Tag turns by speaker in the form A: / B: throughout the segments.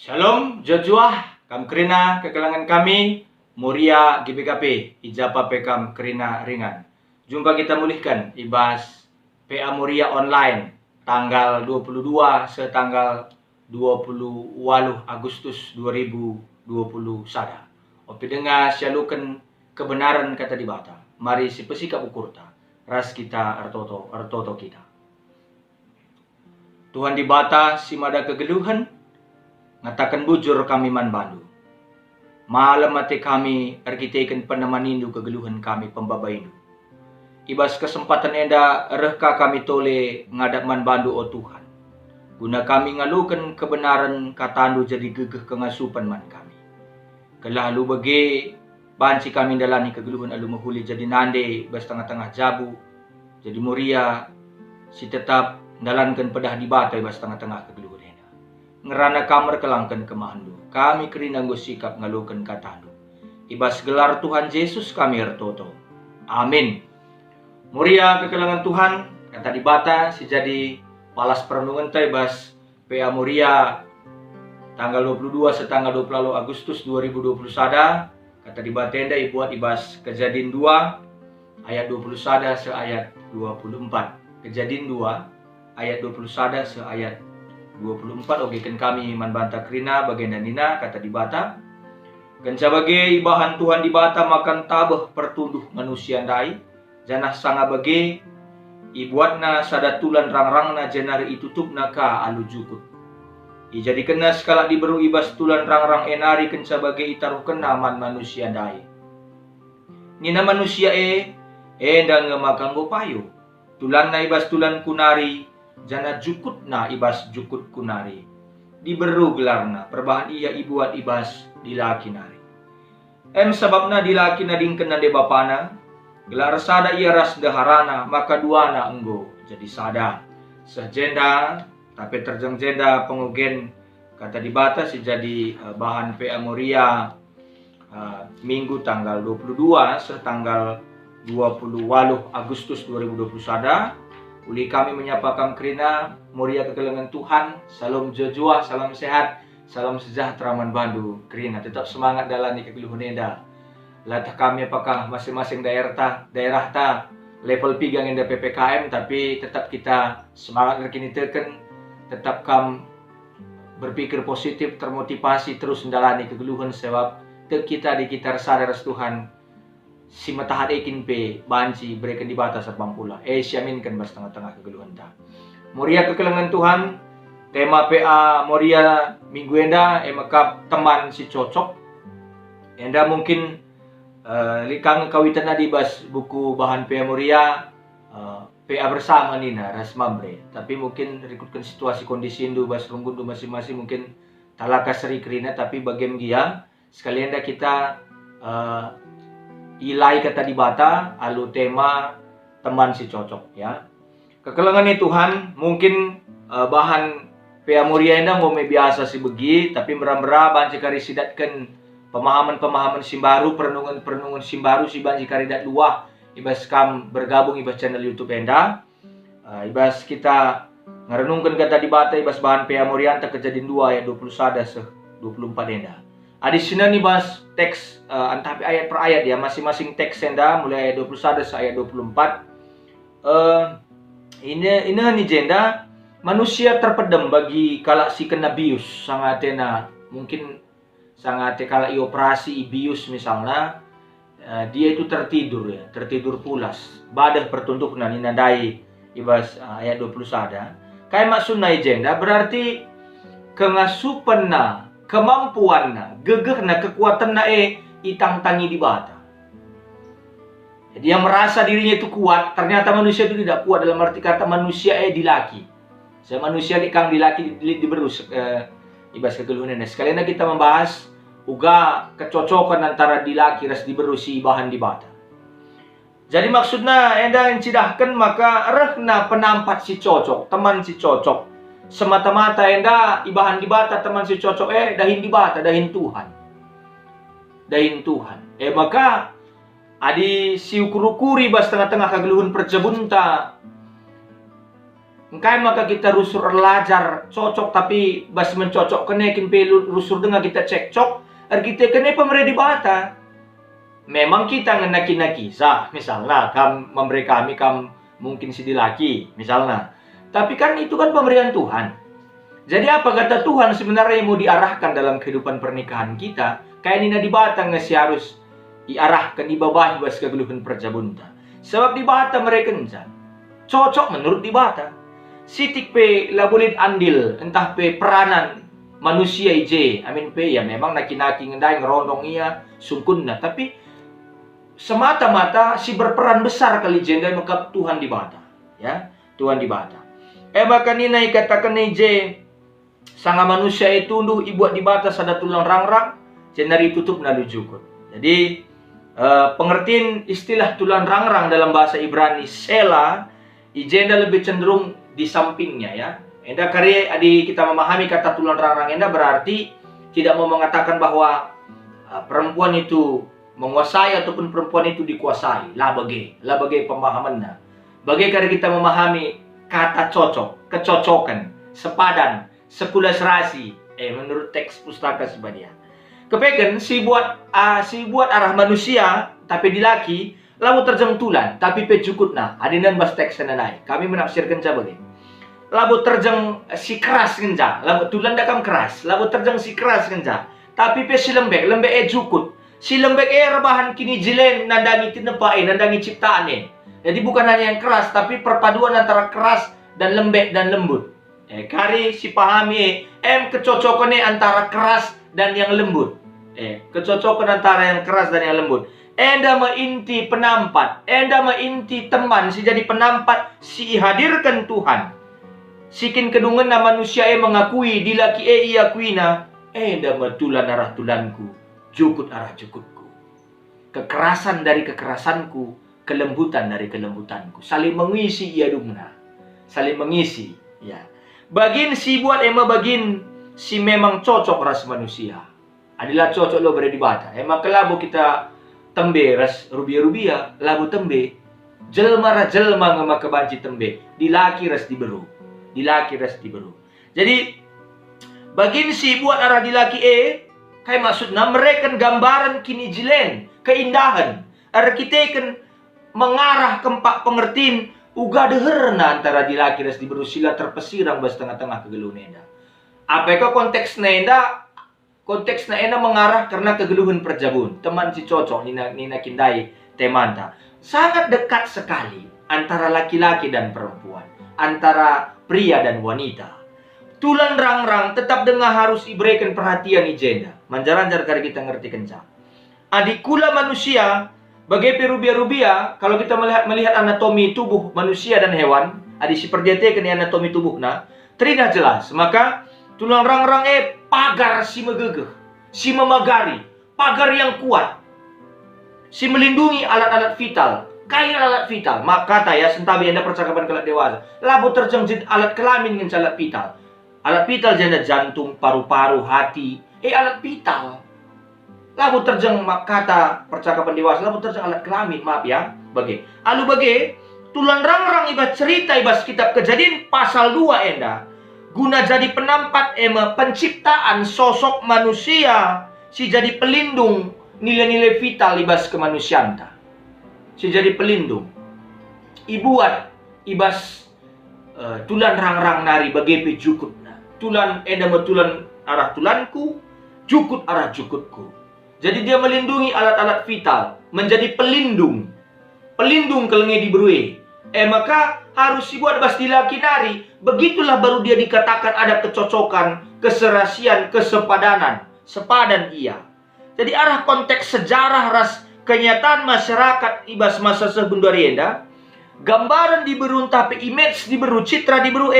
A: Shalom, Joshua, kam kerina kekelangan kami, Muria GBKP, Ijapa Pekam kerina ringan. Jumpa kita mulihkan ibas PA Muria online, tanggal 22 setanggal 28 Agustus 2020 sada. Opi dengar syalukan kebenaran kata di bata. Mari si pesikap ukurta, ras kita artoto kita. Tuhan di bata si mada kegeluhan, ngatakan bujur kami man bandu. Malam mati kami arkiteken penemanindu kegeluhan kami pembabaindu. Ibas kesempatan enda rehka kami tole ngadap man bandu o Tuhan. Guna kami ngalukan kebenaran katandu jadi gegeh kengasupan man kami. Kelalu bagi banci kami dalani kegeluhan alu mahuli jadi nande bas tengah-tengah jabu. Jadi muria si tetap dalankan pedah di batai bas tengah-tengah kegeluhan. Ngerana kamar kelangkan kemahandu. Kami kerinanggo sikap ngalukan katandu. Ibas gelar Tuhan Yesus kami ertoto. Amin. Muria kekelangan Tuhan, kata di bata si jadi palas perenungan ta ibas PA Muria tanggal 22 setanggal 20 Agustus 2020 sada. Kata di batenda ibuat ibas kejadian 2 ayat 20 sada seayat 24. Kejadian 2 ayat 20 sada seayat 24. Ogekan kami manbanta krina bagenda nina kata di bata. Kenca bage ibahan Tuhan di bata makan tabah pertunduh manusia dai. Janah sanga bage ibuatna sadatulan rangrangna jenari itutupna ka alu jukut. Ijadi kena skala diberu ibas tulan rangrang enari kenca bage itaruh kena man manusia dai. Nina manusia endang ngemakan go payo. Tulan na ibas tulan kunari. Jana jukut na ibas jukut kunari. Diberu gelarna perbahan iya ibuat ibas dilaki nari. Sebabna dilaki na dingken na de bapana. Gelar sada ia ras deharana maka duana enggo jadi sada. Sejenda tapi terjeng jenda pengugen kata di bata si jadi bahan PA Muria minggu tanggal 22 setanggal 28 Agustus 2020 sada. Uli kami menyapakan kerina Muria kekelangan Tuhan. Salam Joshua, salam sehat, salam sejahtera man bandu. Kerina tetap semangat dalani kegeluhan enda. Latah kami apakah masing-masing daerah ta level pigang enda PPKM, tapi tetap kita semangat kini teken, tetap kam berpikir positif, termotivasi terus dalani kegeluhan sebab kita di kitar sadar Tuhan. Si matahari ikin pe banci berikan di batas serbang pula. Siaminkan bas tengah-tengah kegeluhan ta. Muria kekelangan Tuhan. Tema PA Muria minggu enda emakap teman si cocok. Enda mungkin likang kawitan di bas buku bahan PA Muria PA bersama nina ras mambre. Tapi mungkin rikutkan situasi kondisi indu bas runggundu masing-masing mungkin talaka seri kerina tapi bagem dia sekalian dah kita ilai kata di bata alu tema teman si cocok ya. Kekelangan ni Tuhan mungkin bahan PA Muria enda mau biasa si begi tapi merah-merah banci kari sidatkan pemahaman-pemahaman simbaru perenungan simbaru si banci kari dat luah ibas kam bergabung ibas channel YouTube enda. Ibas kita ngerenungkan kata di bata ibas bahan PA Muria anta kejadian 2 ayat 20 sada se 24 enda. Di sini nih bahas teks antah ayat per ayat ya, masing-masing teks enda mulai ayat 21 sampai ayat 24. Ini nih jenda manusia terpedam bagi kala si kena bius sangatena mungkin sangat kala operasi bius misalnya dia itu tertidur ya, tertidur pulas. Badah pertuntuk nani nadai ibas ayat 20 sada. Kayak maksudnya jenda berarti kengasupan kemampuan gegeh kekuatan itang tangi di bata. Dia merasa dirinya itu kuat, ternyata manusia itu tidak kuat dalam arti kata manusia dilaki. Saya manusia kang dilaki diberus ibas kegeluhan. Sekalian kita membahas uga kecocokan antara dilaki ras diberusi bahan di bata. Jadi maksudnya enda yang cidahkan maka rehna penampat si cocok, teman si cocok. Semata-mata enda ibahan di bata teman si cocok dahin di bata dahin Tuhan. Dahin Tuhan. Maka adi si ukur-ukuri bas tengah-tengah kegeluhan percebunta Engkai maka kita rusur lajar cocok tapi bas mencocok kenekin pelu rusur dengan kita cekcok kita kene pemerintah di bata. Memang kita ngenaki-naki sah misalnya kam memberi kami kam mungkin sidilaki misalnya. Tapi kan itu kan pemberian Tuhan. Jadi apa kata Tuhan sebenarnya yang mau diarahkan dalam kehidupan pernikahan kita? Kayak nina di bata ngasi harus diarahkan di bawah bas kegeluhan perjabunta. Sebab di bata mereka encan cocok menurut di bata. Sitik pe lah boleh andil entah pe peranan manusia ije amin pe ya memang naki-naki ngendai ngerondong iya sungkunna tapi semata-mata si berperan besar kali jenda maka Tuhan di bata ya Tuhan di bata maka nina katakan ije sanga manusia itu nduh ibuat di bata sada tulang rangrang jenari tutup nalu jukut. Jadi pengertian istilah tulang rangrang dalam bahasa Ibrani sela ijenda lebih cenderung di sampingnya ya. Enda karya adi kita memahami kata tulang rangrang enda berarti tidak mau mengatakan bahwa perempuan itu menguasai ataupun perempuan itu dikuasai. Lah bagai pemahamannya. Bagai karya kita memahami kata cocok, kecocokan, sepadan, sepulas rasi. Menurut teks pustaka sebadia. Kepegan si buat arah manusia tapi di laki lalu terjeng tulan tapi pecukut nah adinan bas teks senanai. Kami menafsirkan cabagi. Labu terjeng si keras kenca, labu tulan dakam keras, labu terjeng si keras kenca. Tapi pe si lembek jukut. Si lembek rebahan kini jilen nandangi tinepai, nandangi ciptaane. Jadi bukan hanya yang keras, tapi perpaduan antara keras dan lembek dan lembut. Kari si pahami kecocokannya antara keras dan yang lembut. Kecocokan antara yang keras dan yang lembut. Enda mainti penampat, enda mainti teman, si jadi penampat, si hadirkan Tuhan. Sikin kedungan na manusia mengakui dilaki iakuina dama tulan arah tulanku jukut arah jukutku. Kekerasan dari kekerasanku, kelembutan dari kelembutanku. Saling mengisi ia dumna. Saling mengisi ya. Bagin si buat bagin si memang cocok ras manusia. Adalah cocok lo berada di bata. Kelabu kita tembe ras rubia labu tembe. Jelma ngema kebanci tembe. Dilaki ras diberu. Dilaki ras diberu. Jadi bagin si buat arah dilaki kayak maksudnya mereka gambaran kini jilen keindahan arah kita kan mengarah ke pengertian uga deherna antara dilaki ras diberu sila terpesirang bas tengah-tengah kegeluhan enda. Apakah konteksnya enda? Konteksnya enda mengarah karena kegeluhan perjabun teman si cocok nina kindai temanta sangat dekat sekali antara laki-laki dan perempuan, antara pria dan wanita. Tulan rangrang tetap dengar harus diberikan perhatian ijenda. Manjar-anjar kali kita ngerti kencang. Adikula manusia, bagai perubia-rubia, kalau kita melihat anatomi tubuh manusia dan hewan, adi si perjete kini anatomi tubuhna, terlihat jelas. Maka tulang rangrang pagar si megegeh, si memagari, pagar yang kuat, si melindungi alat-alat vital. Kaya alat vital, maka kata ya sentabi anda percakapan kelak dewasa. Labu terjeng alat kelamin dengan alat vital. Alat vital janda jantung, paru-paru, hati. Alat vital. Labu terjeng kata percakapan dewasa. Labu terjeng alat kelamin, maaf ya. Bagi. Alu bagi tulan rangrang ibas cerita ibas kitab Kejadian pasal 2 enda. Guna jadi penampat penciptaan sosok manusia si jadi pelindung nilai-nilai vital ibas kemanusiaan. Si jadi pelindung. Ibuat ibas tulan rangrang nari bagepe jukut. Tulan tulan arah tulanku, jukut arah jukutku. Jadi dia melindungi alat-alat vital, menjadi pelindung. Pelindung kelengi diberui. Maka harus dibuat bas dilaki nari. Begitulah baru dia dikatakan ada kecocokan, keserasian, kesepadanan. Sepadan ia. Jadi arah konteks sejarah ras kenyataan masyarakat ibas masa sebundarienda, gambaran diberu tapi image diberu, citra diberu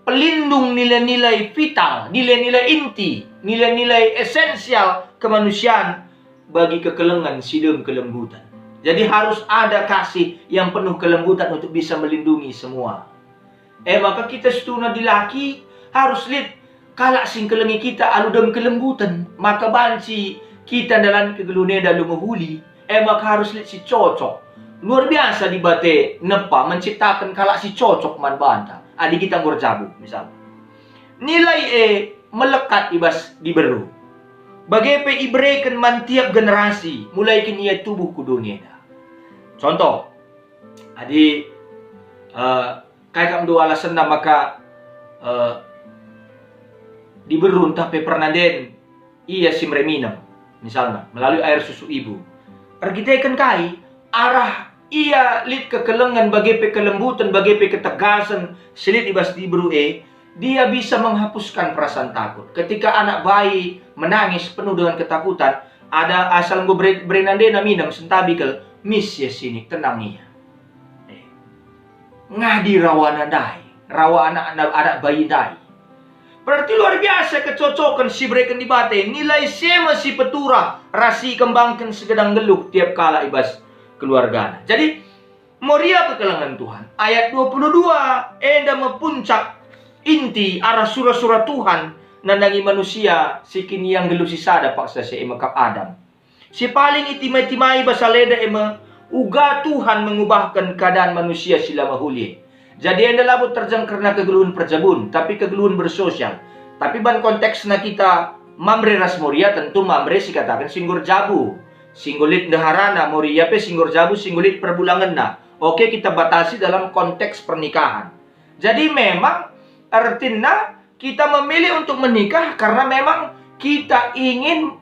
A: pelindung nilai-nilai vital, nilai-nilai inti, nilai-nilai esensial kemanusiaan bagi kekelengan sidem kelembutan. Jadi harus ada kasih yang penuh kelembutan untuk bisa melindungi semua. Maka kita setuna dilaki harus lihat kalak sing kelengi kita aludem kelembutan, maka banci kita dalam kegeluhan dalam menghuli. Maka harus lihat si cocok. Luar biasa di bate nepa menciptakan kalak si cocok man banta. adi kita ngurjabu misalnya. Nilai melekat ibas di beru. Bagaimana ibrekan man tiap generasi mulai kini ia tubuh ku dunia. Contoh, adi kayak kam dua alasan maka di beru entah pe pernah den ia simre minum misalnya melalui air susu ibu. Kita ikan kai arah ia lit kekelengan bagi pe kelembutan bagi pe ketegasan selit ibas di beru dia bisa menghapuskan perasaan takut. Ketika anak bayi menangis penuh dengan ketakutan, ada asal gue berenandena minum sentabikel, miss ya sini tenang ia. Ngadi rawa nandai, rawa anak bayi dai. Berarti luar biasa kecocokan si breken di bate, nilai sema si petura, rasi kembangkan segedang geluk tiap kala ibas keluarga. Jadi, moria kekelangan Tuhan. Ayat 22, enda mepuncak inti arah surah-surah Tuhan nandangi manusia si kini yang gelu si sada paksa si emakap Adam. Si paling itimai-timai basaleda uga Tuhan mengubahkan keadaan manusia sila mahuli. Jadi anda labut terjang karena kegeluhan perjabun, tapi kegeluhan bersosial. Tapi ban konteksnya kita mamre ras moria tentu mamre si katakan singgur jabu. Singgulit daharana moria pe singgur jabu singgulit perbulangan na. Oke, kita batasi dalam konteks pernikahan. Jadi memang artinya kita memilih untuk menikah karena memang kita ingin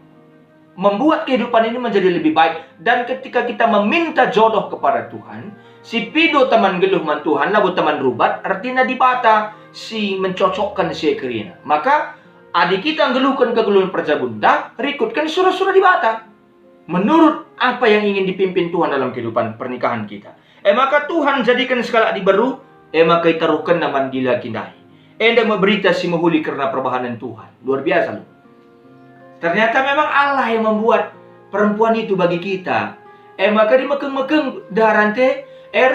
A: membuat kehidupan ini menjadi lebih baik. Dan ketika kita meminta jodoh kepada Tuhan, si pido teman geluh man Tuhan labu teman rubat, artinya dibata si mencocokkan si kerina. Maka adik kita geluhkan kegeluhan perjabunda, rikutkan surah-surah dibata menurut apa yang ingin dipimpin Tuhan dalam kehidupan pernikahan kita. Maka Tuhan jadikan segala dibaru, maka itaruhkan naman dila kindai. Enda memberita si mahuli karena perbahanan Tuhan. Luar biasa loh. Ternyata memang Allah yang membuat perempuan itu bagi kita. Maka di mekeng-mekeng darante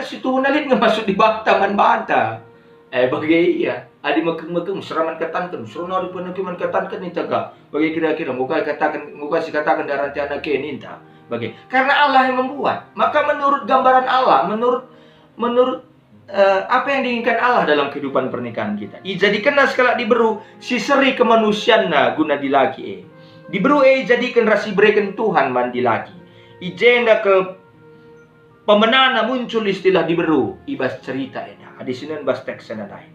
A: si Tuhan alit ngemasuk di bak taman banta. Bagi iya. Adi mekeng-mekeng seraman katankan. Serona di penakiman katankan ninta ka. Bagi kira-kira muka si katakan darante anak ke ninta. Bagi. Karena Allah yang membuat. Maka menurut gambaran Allah, menurut apa yang diinginkan Allah dalam kehidupan pernikahan kita. Jadikanlah sekala diberu si seri kemanusiaan guna dilaki diberu jadikan rasi breken Tuhan man dilaki. Ijenda ke pemenana muncul istilah diberu ibas cerita di sini bas teks lain.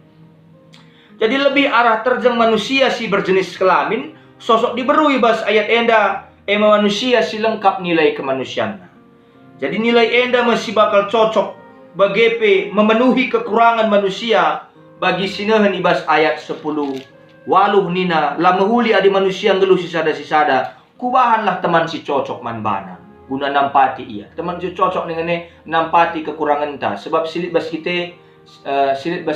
A: Jadi lebih arah terjang manusia si berjenis kelamin sosok diberu ibas ayat enda manusia si lengkap nilai kemanusiaan. Jadi nilai enda masih bakal cocok bagi memenuhi kekurangan manusia bagi sinahan ibas ayat 10 waluh nina lamahuli adi manusia ngeluh sisada kubahanlah teman si cocok man bana guna nampati ia teman si cocok dengan nampati kekurangan ta sebab silit bas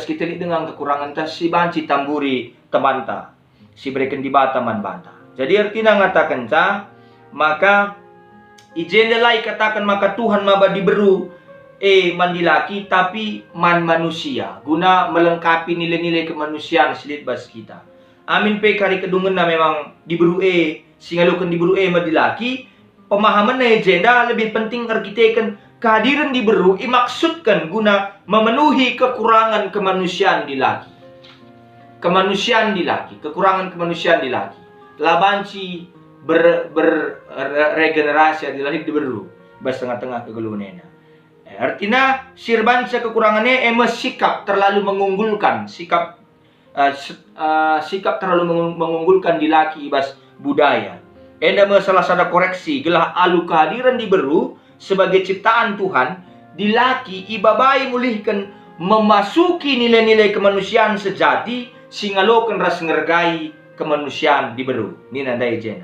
A: kita dengan kekurangan ta si banci tamburi teman ta si breken dibata man banta. Jadi artinya ngatakan ta maka ijendelai katakan maka Tuhan maba diberu mandilaki tapi man manusia guna melengkapi nilai-nilai kemanusiaan silit bas kita. Amin pe kari kedungen na memang diburu singalukan diburu mandilaki pemahaman na agenda lebih penting arkitekan kehadiran diberu maksudkan guna memenuhi kekurangan kemanusiaan dilaki. Kemanusiaan dilaki, kekurangan kemanusiaan dilaki. Labanci regenerasi dilaki diberu bas tengah-tengah kegeluhannya. Artinya sirbansa kekurangannya sikap terlalu mengunggulkan sikap terlalu mengunggulkan di laki ibas budaya. Enda salah satu koreksi gelah alu kehadiran diberu sebagai ciptaan Tuhan di laki ibabai mulihkan memasuki nilai-nilai kemanusiaan sejati singalokan ras ngergai kemanusiaan diberu. Ini nandai jena.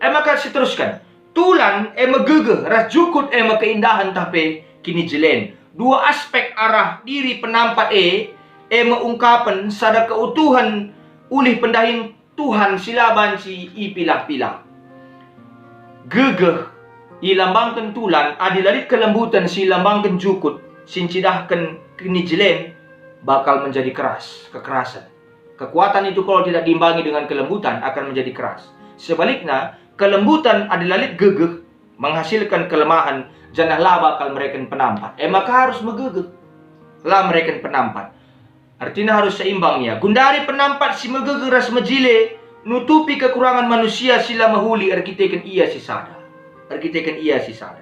A: Maka seteruskan tulan megegeh ras jukut keindahan tapi kini jelen dua aspek arah diri penampat mengungkapan sada keutuhan ulih pendahin Tuhan silaban si ipilah-pilah gegeh ilambangkan tulan adilalit kelembutan si lambangkan jukut sincidahkan kini jelen bakal menjadi keras kekerasan. Kekuatan itu kalau tidak diimbangi dengan kelembutan akan menjadi keras. Sebaliknya kelembutan adilalit gegeh menghasilkan kelemahan janganlah bakal mereka penampat. Maka harus megegeh lah mereka penampat. Artinya harus seimbang ya. Gundari penampat si megegeras mejile, nutupi kekurangan manusia sila mahuli arkiteken ia si sada. Arkiteken ia si sada.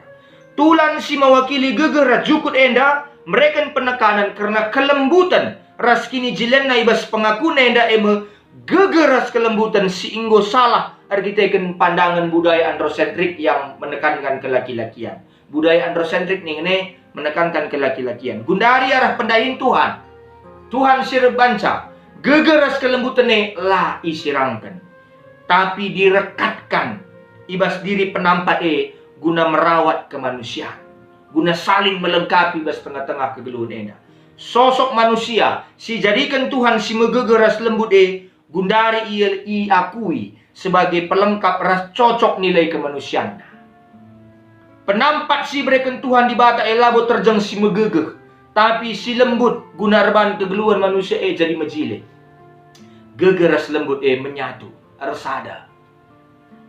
A: Tulan si mewakili gegeras jukut enda, mereka penekanan karena kelembutan ras kini jilenna ibas pengaku enda eme gegeras kelembutan si inggo salah arkiteken pandangan budaya androsentrik yang menekankan kelaki-lakian. Budaya androsentrik ini menekankan kelaki-lakian. Gundari arah pendahin Tuhan. Tuhan sirep banca, gegeras kelembutane lah isirangkan. Tapi direkatkan ibas diri penampat guna merawat kemanusiaan. Guna saling melengkapi ibas tengah-tengah kegeluhan enda. Sosok manusia si jadikan Tuhan si megegeras lembut gundari ia akui sebagai pelengkap ras cocok nilai kemanusiaan. Penampat si berikan Tuhan di bata elabo terjang si megegeh. Tapi si lembut guna reban kegeluhan manusia jadi majile. Gegeras lembut menyatu arsada.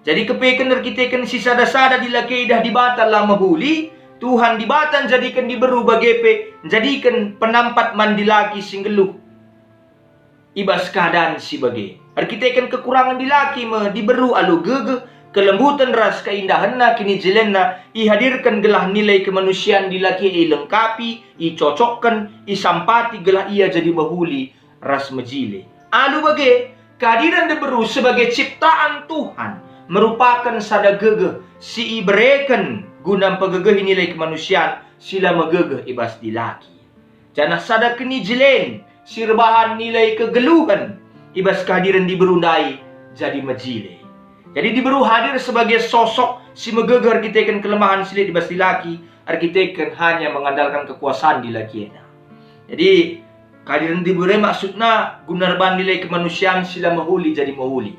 A: Jadi kepekan kita si sada-sada dilaki dah dibata lama huli. Tuhan dibatan jadikan diberu bagepe. Jadikan penampat mandilaki singgeluh. Ibas keadaan si bage. Arkitekan kekurangan dilaki diberu alu gege. Kelembutan ras keindahan kini jelenna ihadirkan gelah nilai kemanusiaan dilaki lengkapi, cocokkan, sampati gelah ia jadi bahuli ras mejile. Alu bage kehadiran deberu sebagai ciptaan Tuhan merupakan sada gege si ibereken guna pegegeh nilai kemanusiaan sila megegeh ibas dilaki. Jana sada kini jelen si rebahan nilai kegeluhan ibas kehadiran diberundai jadi mejile. Jadi diberu hadir sebagai sosok si megegeh arkiteken kelemahan sila ibas dilaki, arkiteken hanya mengandalkan kekuasaan dilakiena. Jadi kehadiran diberu maksudnya gunarban nilai kemanusiaan sila mahuli jadi mahuli.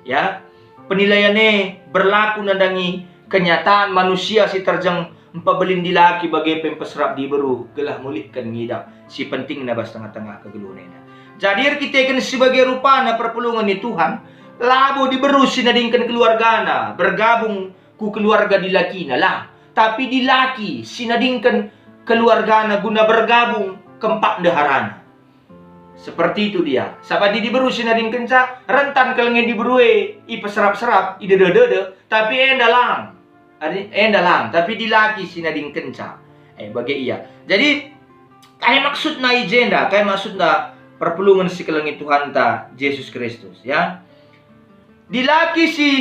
A: Ya, penilaiannya berlaku nandangi kenyataan manusia si terjang empabelin dilaki bagi pempeserap diberu gelah mulihkan ngidap si penting nabas tengah-tengah kegeluhannya. Jadi arkiteken sebagai rupana perpulungan ni Tuhan. Labo diberu sinadingkan keluargana, bergabung ku keluarga dilakina lah. Tapi dilaki sinadingkan keluargana guna bergabung kempak deharana. Seperti itu dia. Sabadi diberu sinadingkan ca rentan kelengen diberu peserap-serap ide-dede tapi endalang. Endalang tapi dilaki sinadingkan ca. Bagi iya. Jadi kayak maksud na agenda, kayak maksud na perpulungan si kelengi Tuhan ta Yesus Kristus ya. Dilaki si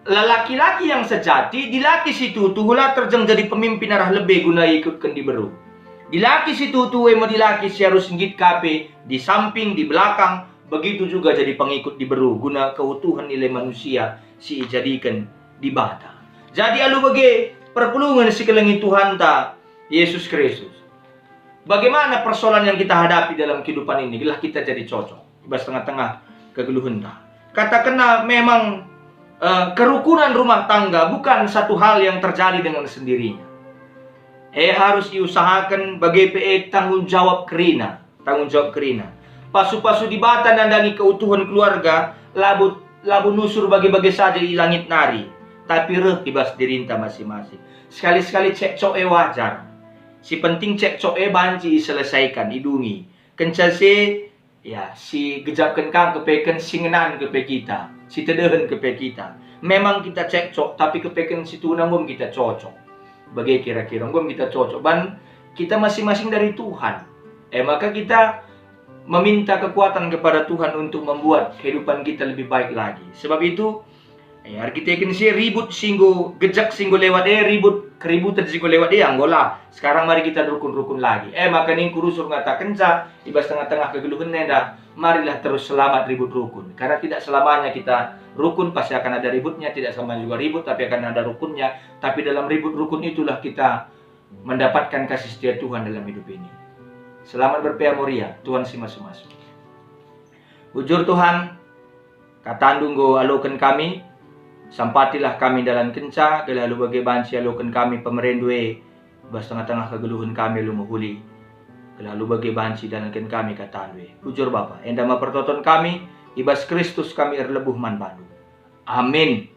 A: lelaki-laki yang sejati, dilaki si tutu hula terjang jadi pemimpin arah lebih guna ikutkan diberu. Dilaki si tutu dilaki si harus singgit kape di samping, di belakang, begitu juga jadi pengikut diberu guna keutuhan nilai manusia si jadikan di bata. Jadi alu bagi perpulungan si kelengi Tuhan ta Yesus Kristus. Bagaimana persoalan yang kita hadapi dalam kehidupan ini? Gelah kita jadi cocok. Ibas tengah-tengah kegeluhan ta. Katakanlah memang kerukunan rumah tangga bukan satu hal yang terjadi dengan sendirinya. Harus diusahakan bagi tanggung jawab kerina. Tanggung jawab kerina. Pasu-pasu di bata nandangi keutuhan keluarga, labu nusur bagi-bagi saja di langit nari. Tapi ibas dirinta masing-masing. Sekali-sekali cekcok wajar. Si penting cekcok banci selesaikan, idungi. Kencase ya, si gejapkan kang kepeken singenan kepe kita, si tedehen kepe kita. Memang kita cekcok, tapi kepeken si tunang kita cocok. Bagi kira-kira kita cocok. Ban kita masing-masing dari Tuhan. Maka kita meminta kekuatan kepada Tuhan untuk membuat kehidupan kita lebih baik lagi. Sebab itu, arkiteken si ribut singgo, gejak singgo lewat ribut, keributan singgo lewat anggola. Sekarang mari kita rukun-rukun lagi. Maka ning kurusur ngatakan ca, ibas tengah-tengah kegeluhan nenda, marilah terus selamat ribut rukun. Karena tidak selamanya kita rukun, pasti akan ada ributnya. Tidak selamanya juga ribut, tapi akan ada rukunnya. Tapi dalam ribut rukun itulah kita mendapatkan kasih setia Tuhan dalam hidup ini. Selamat berpea Moria, Tuhan si masuk-masuk. Ujur Tuhan, katandung go alokan kami, sampatilah kami dalam kenca, gelalu bagi bansi alokan kami pemerendue, bas tengah-tengah kegeluhan kami lumuhuli, gelalu bagi bansi dalam ken kami katandue. Ujur Bapa, enda pertoton kami, ibas Kristus kami erlebuh man bandu. Amin.